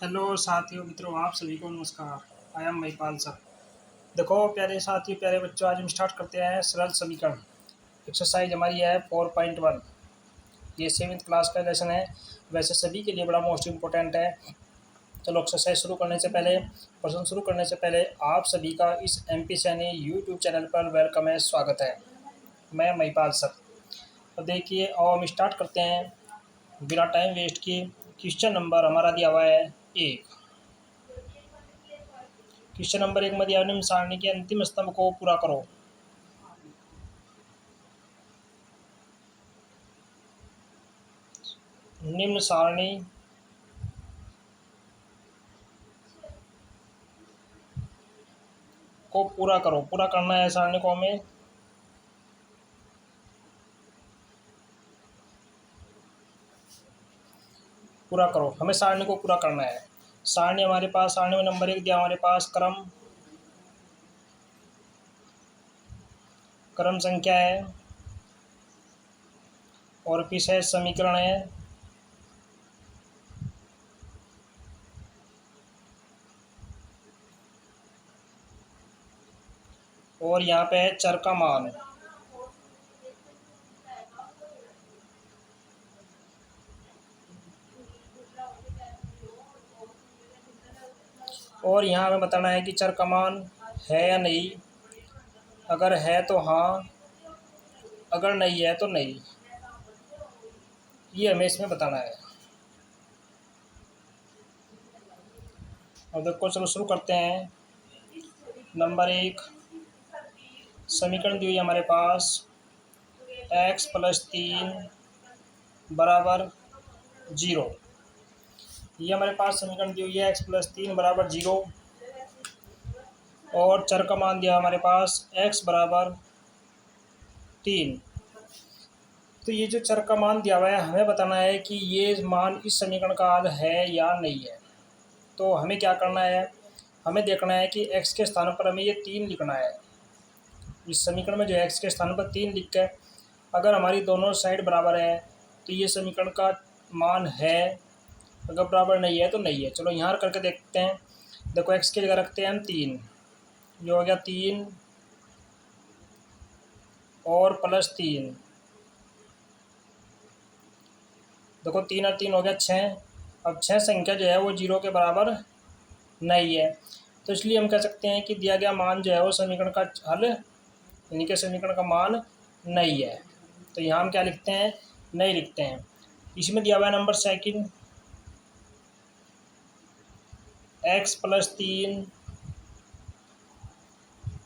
Hello साथियों मित्रों, आप सभी को नमस्कार। I am Mahipal sir. देखो प्यारे साथियों, प्यारे बच्चों, आज हम स्टार्ट करते हैं सरल समीकरण। एक्सरसाइज हमारी है 4.1। ये 7th क्लास का लेसन है, वैसे सभी के लिए बड़ा मोस्ट इम्पोर्टेंट है। चलो एक्सरसाइज शुरू करने से पहले, प्रश्न शुरू करने से पहले आप सभी का इस MP सैनी यूट्यूब चैनल पर वेलकम है, स्वागत है। मैं महिपाल सर। अब देखिए और हम स्टार्ट करते हैं बिना टाइम वेस्ट किए। क्वेश्चन नंबर हमारा दिया हुआ है 1। क्वेश्चन नंबर 1 में दिया निम्न सारणी के अंतिम स्तंभ को पूरा करो। निम्न सारणी को पूरा करो। पूरा करना है सारणी को हमें। पूरा करो, हमें सारणी को पूरा करना है। सारणी हमारे पास, सारणी में नंबर 1 दिया हमारे पास क्रम संख्या है और विशेष समीकरण है। और यहाँ पे है चर का मान। और यहाँ हमें बताना है कि चर का मान है या नहीं। अगर है तो हाँ, अगर नहीं है तो नहीं। ये हमें इसमें बताना है। अब देखो, चलो शुरू करते हैं। नंबर 1 समीकरण दी हुई है हमारे पास x + 3 बराबर 0। ये हमारे पास समीकरण दी हुई है x + 3 बराबर 0। और चर का मान दिया हमारे पास x बराबर 3। तो ये जो चर का मान दिया हुआ है, हमें बताना है कि ये मान इस समीकरण का हल है या नहीं है। तो हमें क्या करना है, हमें देखना है कि x के स्थान पर हमें ये 3 लिखना है। इस समीकरण में जो x के स्थान पर 3 लिख कर, अगर हमारी दोनों साइड बराबर है तो ये समीकरण का मान है, अगर बराबर नहीं है तो नहीं है। चलो यहाँ करके देखते हैं। देखो x की जगह रखते हैं हम 3, जो हो गया 3 और +3। देखो 3 और 3 हो गया 6। अब 6 संख्या जो है वो 0 के बराबर नहीं है, तो इसलिए हम कह सकते हैं कि दिया गया मान जो है वो समीकरण का हल, यानी कि समीकरण का मान नहीं है। तो यहाँ हम क्या लिखते हैं, नहीं लिखते हैं। इसमें दिया हुआ है नंबर 2 x + 3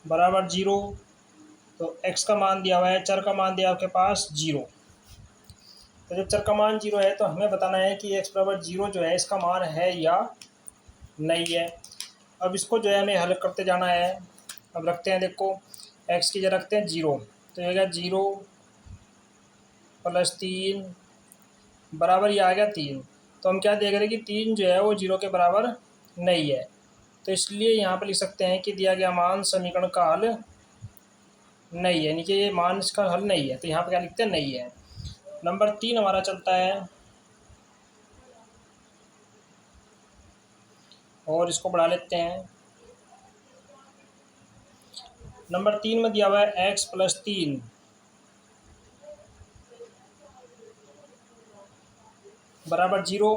बराबर 0। तो x का मान दिया हुआ है, चर का मान दिया आपके पास 0। तो जब चर का मान 0 है तो हमें बताना है कि x बराबर 0 जो है इसका मान है या नहीं है। अब इसको जो है हमें हल करते जाना है। अब रखते हैं, देखो x की जगह रखते हैं 0, तो ये आ गया 0 + 3 बराबर ये आ गया 3। तो हम क्या देख रहे हैं कि 3 जो है वो 0 के बराबर नहीं है, तो इसलिए यहाँ पर लिख सकते हैं कि दिया गया मान समीकरण का हल नहीं है, यानी कि ये मान इसका हल नहीं है। तो यहाँ पर क्या लिखते हैं, नहीं है। नंबर 3 हमारा चलता है और इसको बढ़ा लेते हैं। नंबर 3 में दिया हुआ है x + 3 बराबर 0।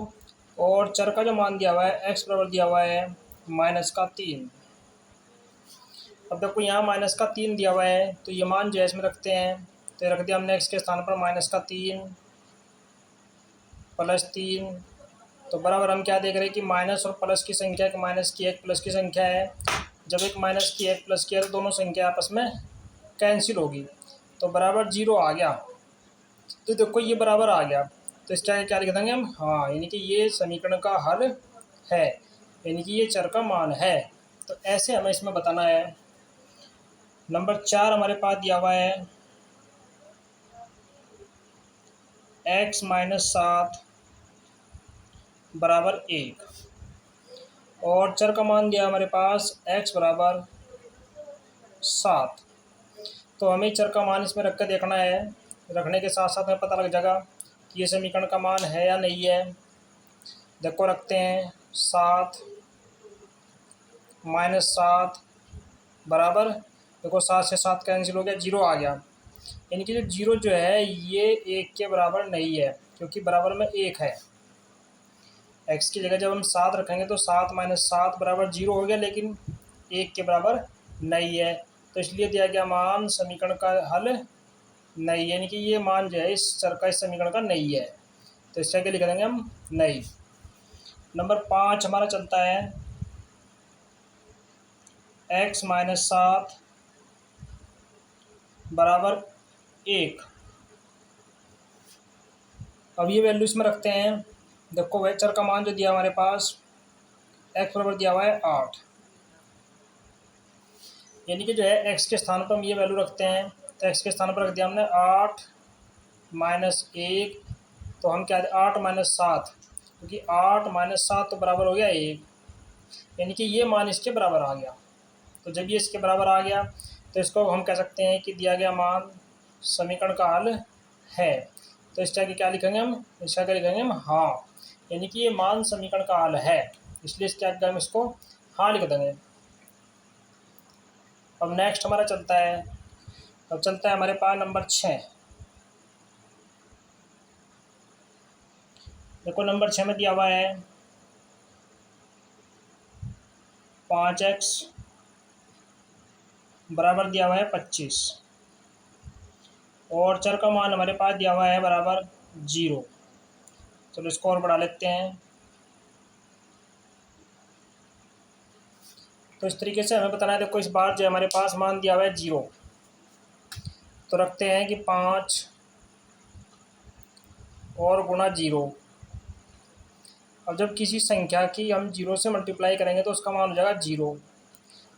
और चर का जो मान दिया हुआ है x बराबर दिया हुआ है -3। अब देखो यहाँ -3 दिया हुआ है, तो ये मान जो है इसमें रखते हैं। तो रख दिया हमने x के स्थान पर -3 +3। तो बराबर हम क्या देख रहे हैं कि माइनस और प्लस की संख्या, एक माइनस की एक प्लस की संख्या है। जब एक माइनस की एक प्लस की है तो दोनों संख्या आपस में कैंसिल होगी, तो बराबर 0 आ गया। तो देखो ये बराबर आ गया, तो इसका क्या लिख देंगे हम, हाँ, यानी कि ये समीकरण का हल है, यानी कि ये चर का मान है। तो ऐसे हमें इसमें बताना है। नंबर 4 हमारे पास दिया हुआ है x - 7 बराबर 1। और चर का मान दिया हमारे पास x बराबर 7। तो हमें चर का मान इसमें रख कर देखना है। रखने के साथ साथ हमें पता लग जाएगा कि ये समीकरण का मान है या नहीं है। देखो रखते हैं, 7 -7 बराबर, देखो 7 से 7 कैंसिल हो गया, 0 आ गया। यानी कि जो 0 जो है ये 1 के बराबर नहीं है, क्योंकि बराबर में 1 है। x की जगह जब हम 7 रखेंगे तो 7 - 7 बराबर 0 हो गया, लेकिन 1 के बराबर नहीं है, तो इसलिए दिया गया मान समीकरण का हल नहीं है, यानी कि ये मान जो है इस चर का इस समीकरण का नहीं है। तो इससे क्या लिख देंगे हम, नहीं। नंबर 5 हमारा चलता है x - 7 बराबर 1। अब ये वैल्यू इसमें रखते हैं। देखो वह चर का मान जो दिया हमारे पास x बराबर दिया हुआ है 8, यानी कि जो है x के स्थान पर हम ये वैल्यू रखते हैं। तो x के स्थान पर रख दिया हमने 8 -1, तो हम क्या 8 - 7, क्योंकि 8 - 7 तो बराबर हो गया 1, यानी कि ये मान इसके बराबर आ गया। तो जब ये इसके बराबर आ गया तो इसको हम कह सकते हैं कि दिया गया मान समीकरण का हल है। तो इसका क्या लिखेंगे हम, इसका क्या लिखेंगे हम, हाँ, यानी कि ये मान समीकरण का हल है, इसलिए इसके आगे हम इसको हाँ लिख देंगे। अब नेक्स्ट हमारा चलता है, अब चलता है हमारे पास नंबर 6। देखो नंबर 6 में दिया हुआ है 5x बराबर दिया हुआ है 25, और चर का मान हमारे पास दिया हुआ है बराबर 0। चलो इसको और बढ़ा लेते हैं। तो इस तरीके से हमें बताना है। देखो इस बार जो हमारे पास मान दिया हुआ है 0, तो रखते हैं कि 5 और गुणा 0। अब जब किसी संख्या की हम 0 से मल्टीप्लाई करेंगे तो उसका मान हो जाएगा 0।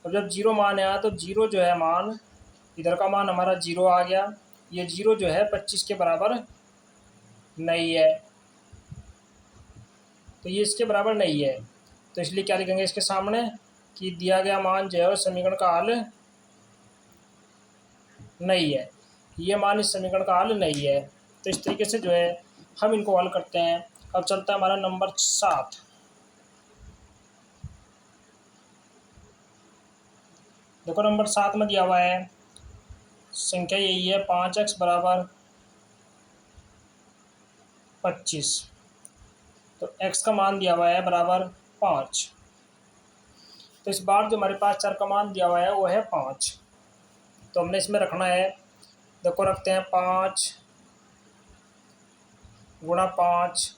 अब जब 0 मान आया तो 0 जो है मान, इधर का मान हमारा 0 आ गया, ये 0 जो है 25 के बराबर नहीं है, तो ये इसके बराबर नहीं है। तो इसलिए क्या लिखेंगे इसके सामने कि दिया गया मान जो है वो समीकरण का हल नहीं है, ये मान इस समीकरण का हल नहीं है। तो इस तरीके से जो है हम इनको हल करते हैं। अब चलता है हमारा नंबर 7। देखो नंबर 7 में दिया हुआ है संख्या यही है 5x बराबर 25, तो x का मान दिया हुआ है बराबर 5। तो इस बार जो हमारे पास चर का मान दिया हुआ है वो है 5, तो हमने इसमें रखना है। देखो रखते हैं 5 गुणा 5,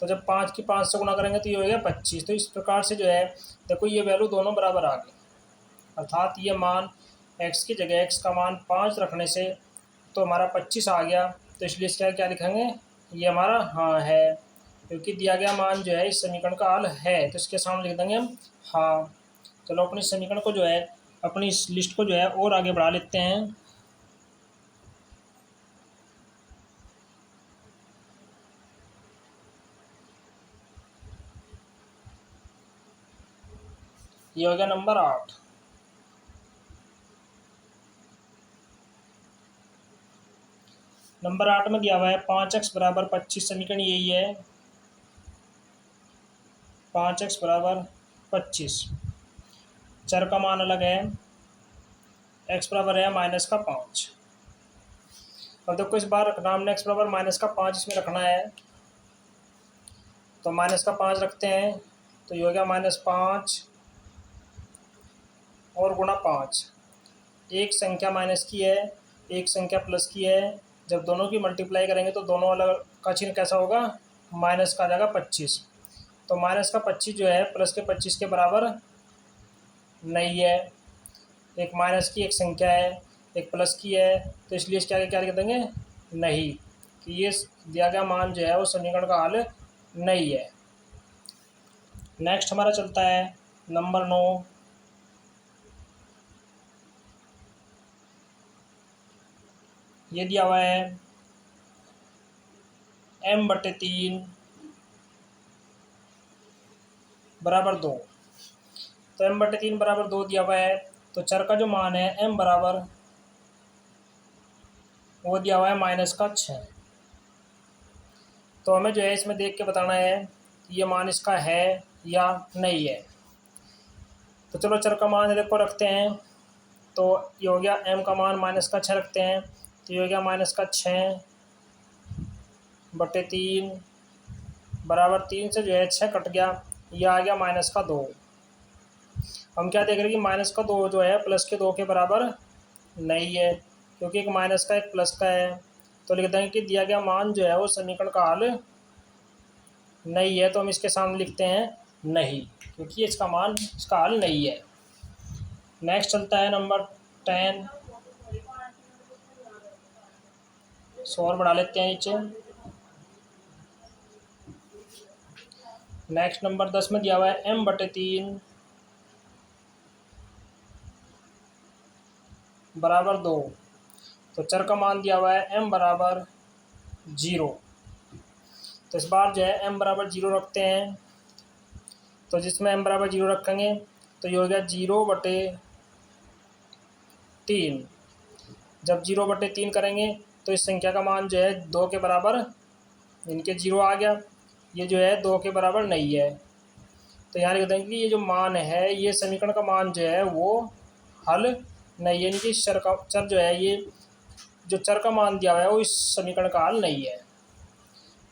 तो जब 5 की 5 से गुणा करेंगे तो ये हो गया 25। तो इस प्रकार से जो है देखो ये वैल्यू दोनों बराबर आ गई, अर्थात ये मान x की जगह x का मान 5 रखने से तो हमारा 25 आ गया। तो इसलिए इसका क्या लिखेंगे, ये हमारा हाँ है, क्योंकि दिया गया मान जो है इस समीकरण का हल है, तो इसके सामने लिख देंगे हम हाँ। चलो अपने समीकरण को जो है, अपनी इस लिस्ट को जो है और आगे बढ़ा लेते हैं। ये हो गया नंबर 8। नंबर 8 में दिया हुआ है 5x बराबर 25, समीकरण यही है 5x बराबर 25, चर का मान अलग है, x बराबर है -5। अब देखो इस बार रखना हमने x बराबर -5 इसमें रखना है, तो -5 रखते हैं, तो ये हो गया -5 और गुणा 5। एक संख्या माइनस की है, एक संख्या प्लस की है, जब दोनों की मल्टीप्लाई करेंगे तो दोनों अलग का चिन्ह कैसा होगा, माइनस का आ जाएगा 25। तो माइनस का 25 जो है प्लस के 25 के बराबर नहीं है, एक माइनस की एक संख्या है, एक प्लस की है, तो इसलिए इसके आगे क्या लिख देंगे, नहीं, कि ये दिया गया मान जो है वो समीकरण का हल नहीं है। नेक्स्ट हमारा चलता है नंबर 9। ये दिया हुआ है m/3 बराबर 2, तो m/3 बराबर 2 दिया हुआ है, तो चर का जो मान है m बराबर वो दिया हुआ है -6। तो हमें जो है इसमें देख के बताना है कि ये मान इसका है या नहीं है। तो चलो चर का मान देखो रखते हैं। तो ये हो गया m का मान -6 रखते हैं, तो ये हो गया -6/3 बराबर 3 से जो है 6 कट गया, ये आ गया -2। हम क्या देख रहे हैं कि -2 जो है +2 के बराबर नहीं है, क्योंकि एक माइनस का एक प्लस का है। तो लिख देंगे कि दिया गया मान जो है वो समीकरण का हल नहीं है, तो हम इसके सामने लिखते हैं नहीं, क्योंकि इसका मान इसका हल नहीं है। नेक्स्ट चलता है नंबर 10। और बढ़ा लेते हैं नीचे। नेक्स्ट नंबर 10 में दिया हुआ है m/3 बराबर 2। तो चर का मान दिया हुआ है m बराबर 0। तो इस बार जो है m बराबर 0 रखते हैं। तो जिसमें m बराबर 0 रखेंगे तो ये हो गया 0/3। जब 0/3 करेंगे तो इस संख्या का मान जो है 2 के बराबर, इनके 0 आ गया, ये जो है 2 के बराबर नहीं है। तो यहाँ लिख देंगे कि ये जो मान है ये समीकरण का मान जो है वो हल नहीं है, यानी कि चर जो है ये जो चर का मान दिया हुआ है वो इस समीकरण का हल नहीं है।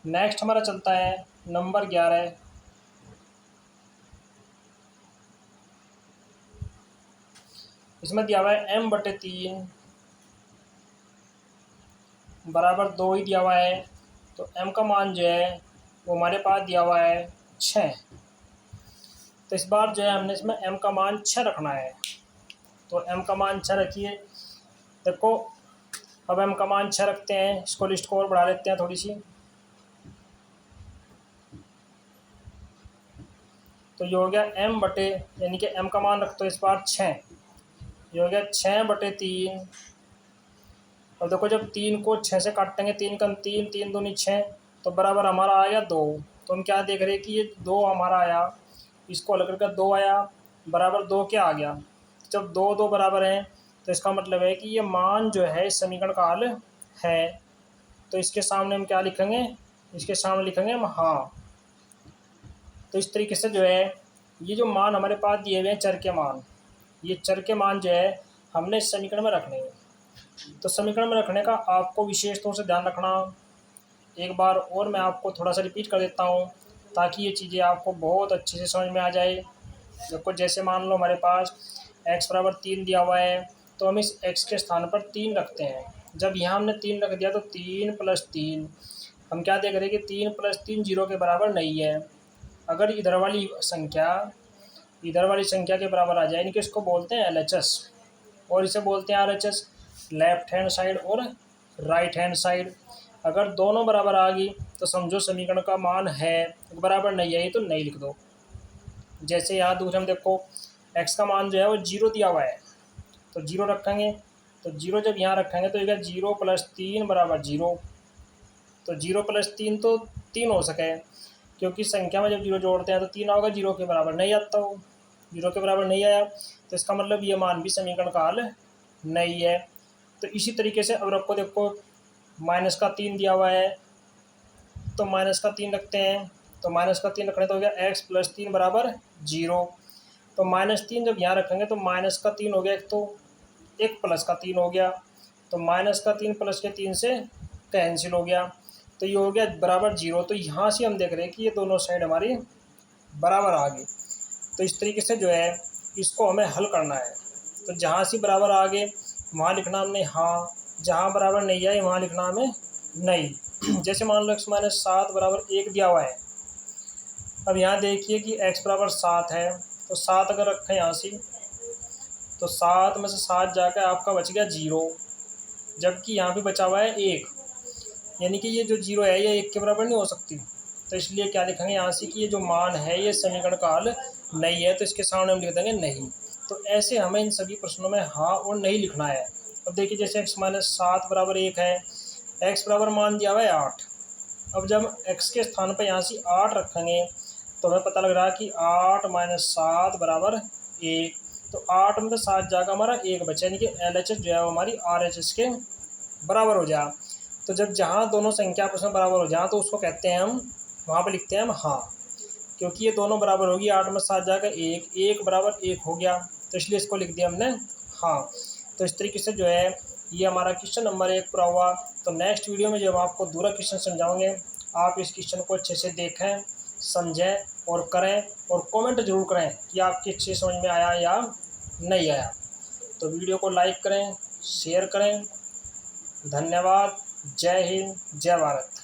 नेक्स्ट हमारा चलता है नंबर 11। इसमें दिया हुआ है m/3 बराबर 2 ही दिया हुआ है। तो m का मान जो है वो हमारे पास दिया हुआ है 6। तो इस बार जो है हमने इसमें m का मान 6 रखना है। तो m का मान 6 रखिए। देखो अब m का मान 6 रखते हैं, इसको लिस्ट को और बढ़ा लेते हैं थोड़ी सी। तो ये हो गया यानी कि m का मान रखते हो इस बार 6, ये हो गया 6/3। और देखो जब 3 को 6 से काटेंगे, 3 कम 3, 3 दूनी 6, तो बराबर हमारा आया 2। तो हम क्या देख रहे हैं कि ये 2 हमारा आया, इसको अलग करके 2 आया, बराबर 2 क्या आ गया। जब 2 2 बराबर हैं तो इसका मतलब है कि ये मान जो है इस समीकरण का हल है। तो इसके सामने हम क्या लिखेंगे, इसके सामने लिखेंगे हम हाँ। तो इस तरीके से जो है ये जो मान हमारे पास दिए हुए हैं चर के मान, ये चर के मान जो है हमने इस समीकरण में रखने हैं। तो समीकरण में रखने का आपको विशेष तौर से ध्यान रखना। एक बार और मैं आपको थोड़ा सा रिपीट कर देता हूँ ताकि ये चीज़ें आपको बहुत अच्छे से समझ में आ जाए। देखो जैसे मान लो हमारे पास x बराबर 3 दिया हुआ है, तो हम इस x के स्थान पर 3 रखते हैं। जब यहाँ हमने 3 रख दिया तो 3 + 3, हम क्या देख रहे हैं कि 3 + 3 0 के बराबर नहीं है। अगर इधर वाली संख्या के बराबर आ जाए, यानी कि इसको बोलते हैं LHS और इसे बोलते हैं RHS, लेफ्ट हैंड साइड और राइट हैंड साइड। अगर दोनों बराबर आ गई तो समझो समीकरण का मान है, बराबर नहीं है तो नहीं लिख दो। जैसे यहाँ दूसरे में देखो x का मान जो है वो 0 दिया हुआ है, तो 0 रखेंगे। तो 0 जब यहाँ रखेंगे तो ये 0 + 3 बराबर 0। तो 0 + 3 तो 3 हो सके, क्योंकि संख्या में जब 0 जोड़ते हैं तो 3 होगा, 0 के बराबर नहीं आता हो, 0 के बराबर नहीं आया, तो इसका मतलब ये मान भी समीकरण का हल नहीं है। तो इसी तरीके से अब रखो, देखो -3 दिया हुआ है, तो -3 रखते हैं। तो -3 रखने तो हो गया x + 3 बराबर 0। तो -3 जब यहाँ रखेंगे तो -3 हो गया, एक तो एक +3 हो गया, तो -3 + 3 से कैंसिल हो गया, तो ये हो गया बराबर 0। तो यहाँ से हम देख रहे हैं कि ये दोनों साइड हमारी बराबर आ गई। तो इस तरीके से जो है इसको हमें हल करना है। तो जहाँ से बराबर आ गए वहाँ लिखना हमने हाँ, जहाँ बराबर नहीं आए वहाँ लिखना हमें नहीं। जैसे मान लो x - 7 बराबर 1 दिया हुआ है। अब यहाँ देखिए कि x बराबर 7 है, तो 7 अगर रखें यहाँ से, तो 7 में से 7 जाकर आपका बच गया 0, जबकि यहाँ पे बचा हुआ है 1, यानी कि ये जो 0 है ये 1 के बराबर नहीं हो सकती। तो इसलिए क्या लिखेंगे यहाँ से कि ये जो मान है ये समीकरण का हल नहीं है, तो इसके सामने हम लिख देंगे नहीं। तो ऐसे हमें इन सभी प्रश्नों में हाँ और नहीं लिखना है। अब देखिए जैसे x - 7 बराबर 1 है, x बराबर मान दिया हुआ है 8। अब जब x के स्थान पर यहाँ से 8 रखेंगे तो हमें पता लग रहा है कि 8 - 7 बराबर 1। तो 8 में तो 7 जाएगा हमारा 1 बचा, यानी कि LHS जो है वो हमारी RHS के बराबर हो जाए। तो जब जहाँ दोनों संख्या आपस में बराबर हो जाए तो उसको कहते हैं हम, वहाँ पे लिखते हैं हम हाँ, क्योंकि ये दोनों बराबर होगी, 8 में 7 जाएगा 1, 1 बराबर 1 हो गया, तो इसलिए इसको लिख दिया हमने हाँ। तो इस तरीके से जो है ये हमारा क्वेश्चन नंबर 1 पूरा हुआ। तो नेक्स्ट वीडियो में जब आपको दूसरा क्वेश्चन समझाओगे, आप इस क्वेश्चन को अच्छे से देखें, समझें और करें, और कमेंट जरूर करें कि आपकी अच्छे समझ में आया या नहीं आया। तो वीडियो को लाइक करें, शेयर करें। धन्यवाद। जय हिंद, जय भारत।